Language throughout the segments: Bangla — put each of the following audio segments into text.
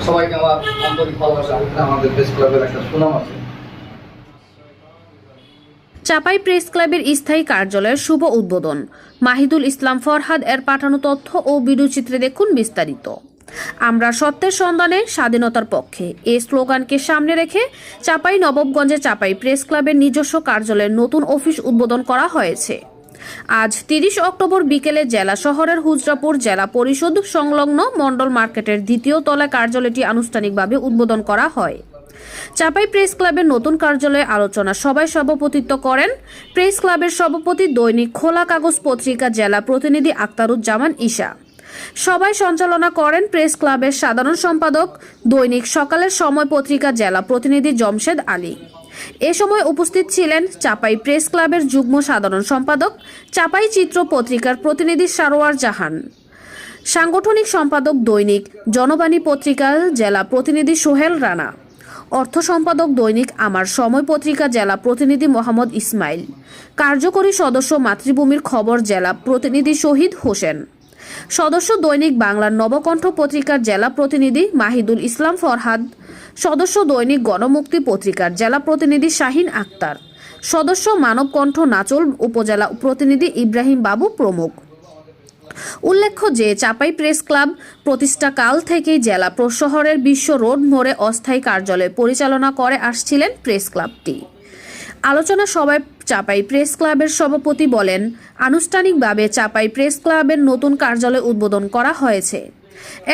সবাইকে আমার আন্তরিক ভালোবাসা। আমাদের প্রেস ক্লাবের একটা সুনাম আছে। চাপাই প্রেস ক্লাবের স্থায়ী কার্যালয়ের শুভ উদ্বোধন। মাহিদুল ইসলাম ফরহাদ এর পাঠানো তথ্য ও ভিডিও চিত্রে দেখুন বিস্তারিত। আমরা সত্যের সন্ধানে, স্বাধীনতার পক্ষে এই স্লোগানকে সামনে রেখে চাপাই নবাবগঞ্জে চাপাই প্রেস ক্লাবের নিজস্ব কার্যালয়ের নতুন অফিস উদ্বোধন করা হয়েছে। আজ 30 অক্টোবর বিকেলে জেলা শহরের হুজরাপুর জেলা পরিষদ সংলগ্ন মন্ডল মার্কেটের দ্বিতীয় তলায় কার্যালয়টি আনুষ্ঠানিকভাবে উদ্বোধন করা হয়। চাপাই প্রেস ক্লাবের নতুন কার্যালয়ে আলোচনা সভায় সভাপতিত্ব করেন প্রেস ক্লাবের সভাপতি দৈনিক খোলা কাগজ পত্রিকা জেলা প্রতিনিধি আক্তারুজ্জামান ঈশা। সভায় সঞ্চালনা করেন প্রেস ক্লাবের সাধারণ সম্পাদক দৈনিক সকালের সময় পত্রিকা জেলা প্রতিনিধি জমশেদ আলী। এ সময় উপস্থিত ছিলেন চাপাই প্রেস ক্লাবের যুগ্ম সাধারণ সম্পাদক, চাপাই চিত্র পত্রিকার প্রতিনিধি সারোয়ার জাহান, সাংগঠনিক সম্পাদক দৈনিক জনবাণী পত্রিকার জেলা প্রতিনিধি সোহেল রানা, অর্থ সম্পাদক দৈনিক আমার সময় পত্রিকা জেলা প্রতিনিধি মোহাম্মদ ইসমাইল, কার্যকরী সদস্য মাতৃভূমির খবর জেলা প্রতিনিধি শহীদ হোসেন, সদস্য দৈনিক বাংলার নবকণ্ঠ পত্রিকার জেলা প্রতিনিধি মাহিদুল ইসলাম ফরহাদ, সদস্য দৈনিক গণমুক্তি পত্রিকার জেলা প্রতিনিধি শাহিন আক্তার, সদস্য মানবকণ্ঠ নাচল উপজেলা প্রতিনিধি ইব্রাহিম বাবু প্রমুখ। উল্লেখ্য যে চাপাই প্রেস ক্লাব প্রতিষ্ঠাকাল থেকেই জেলা শহরের বিশ্ব রোড মোড়ে অস্থায়ী কার্যালয় পরিচালনা করে আসছিলেন প্রেস ক্লাবটি। আলোচনা সভায় চাপাই প্রেস ক্লাবের সভাপতি বলেন, আনুষ্ঠানিকভাবে চাপাই প্রেস ক্লাবের নতুন কার্যালয় উদ্বোধন করা হয়েছে।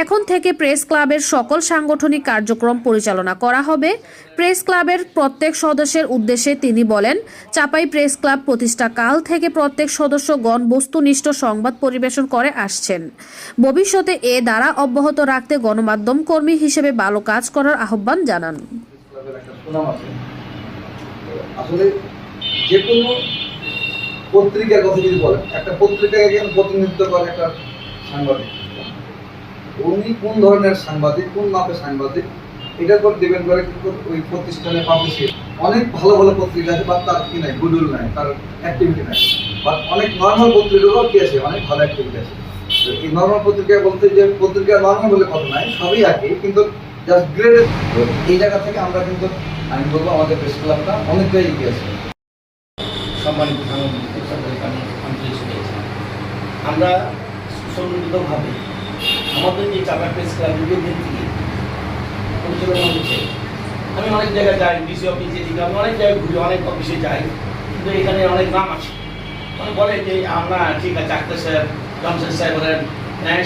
এখন থেকে প্রেস ক্লাবের সকল সাংগঠনিক কার্যক্রম পরিচালনা করা হবে। প্রেস ক্লাবের প্রত্যেক সদস্যের উদ্দেশ্যে তিনি বলেন, চাপাই প্রেস ক্লাব প্রতিষ্ঠাকাল থেকে প্রত্যেক সদস্যগণ বস্তুনিষ্ঠ সংবাদ পরিবেশন করে আসছেন। ভবিষ্যতে এ দ্বারা অব্যাহত রাখতে গণমাধ্যম কর্মী হিসেবে ভালো কাজ করার আহ্বান জানান। আসলে যে কোনো পত্রিকার কথা যদি বলেন, একটা পত্রিকায় একজন প্রতিনিধিত্ব করে একটা সাংবাদিক, উনি কোন ধরনের সাংবাদিক, কোন মাপের সাংবাদিক, এটার উপর ডিপেন্ড করে কিন্তু ওই প্রতিষ্ঠানে পাবলিশিং। অনেক ভালো ভালো পত্রিকা আছে, বা তার কি নাই, গুডউইল নাই, তার অ্যাক্টিভিটি নাই। বা অনেক নর্মাল পত্রিকাও কি আছে, অনেক ভালো অ্যাক্টিভিটি আছে। এই নর্মাল পত্রিকা বলতে যে পত্রিকা নর্মাল বলে কথা নাই, সবই একই, কিন্তু জাস্ট গ্রেডেড। এই জায়গা থেকে আমরা কিন্তু আমি বলবো আমাদের প্রেস ক্লাবটা অনেকটাই এগিয়ে আছে। সম্মানিত আমরা সুসংগঠিতভাবে আমাদের যে চাপাই প্রেস ক্লাব দীর্ঘদিন থেকে পরিচালনা হচ্ছে। আমি অনেক জায়গায় যাই, ডিসি অফিসে দিকে আমি অনেক জায়গায় ঘুরি, অনেক অফিসে যাই, কিন্তু এখানে অনেক নাম আছে। মানে বলে যে আমরা ঠিক আছে, আক্তার সাহেব, জমশেদ সাহেব, ন্যায়